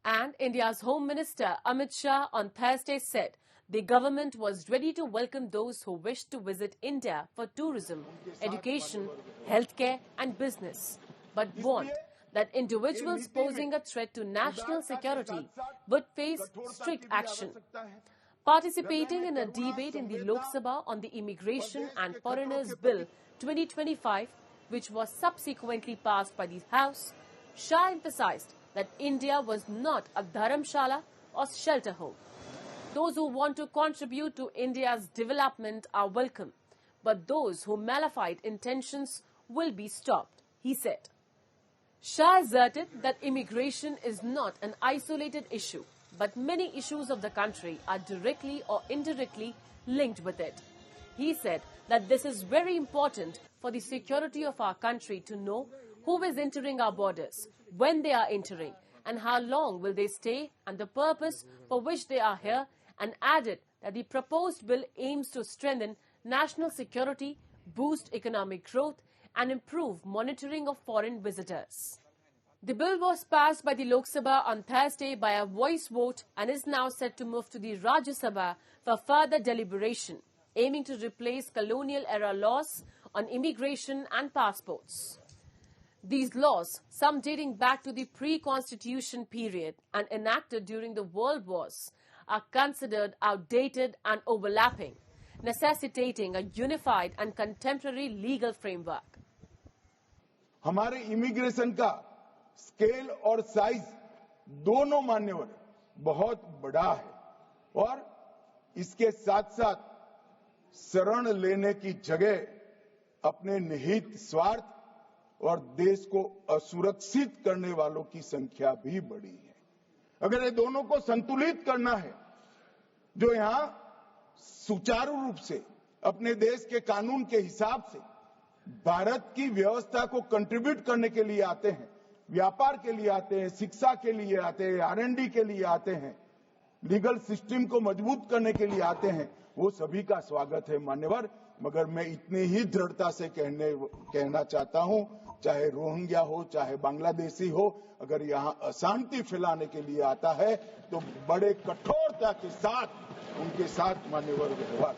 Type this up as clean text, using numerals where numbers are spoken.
And India's Home Minister Amit Shah on Thursday said the government was ready to welcome those who wished to visit India for tourism, education, healthcare and business, but warned that individuals posing a threat to national security would face strict action. Participating in a debate in the Lok Sabha on the Immigration and Foreigners Bill 2025, which was subsequently passed by the House, Shah emphasized that India was not a dharamshala or shelter home. Those who want to contribute to India's development are welcome, but those who malafide intentions will be stopped, he said. Shah asserted that immigration is not an isolated issue, but many issues of the country are directly or indirectly linked with it. He said that this is very important for the security of our country to know who is entering our borders, when they are entering, and how long will they stay and the purpose for which they are here, and added that the proposed bill aims to strengthen national security, boost economic growth, and improve monitoring of foreign visitors. The bill was passed by the Lok Sabha on Thursday by a voice vote and is now set to move to the Rajya Sabha for further deliberation, aiming to replace colonial-era laws on immigration and passports. These laws, some dating back to the pre-Constitution period and enacted during the World Wars, are considered outdated and overlapping, necessitating a unified and contemporary legal framework. हमारे immigration का scale और size दोनों मान्यवर बहुत बड़ा है और इसके साथ साथ शरण लेने की जगह अपने निहित स्वार्थ और देश को असुरक्षित करने वालों की संख्या भी बड़ी है। अगर ये दोनों को संतुलित करना है, जो यहां सुचारू रूप से अपने देश के कानून के हिसाब से भारत की व्यवस्था को कंट्रीब्यूट करने के लिए आते हैं, व्यापार के लिए आते हैं, शिक्षा के लिए आते हैं, R&D के लिए आते हैं, लीगल सिस्टम को मजबूत करने के लिए आते हैं, वो सभी का स्वागत है मान्यवर। मगर मैं इतनी ही दृढ़ता से कहना चाहता हूं, चाहे रोहिंग्या हो, चाहे बांग्लादेशी हो, अगर यहां अशांति फैलाने के लिए आता है तो बड़े कठोरता के साथ उनके साथ मान्यवर व्यवहार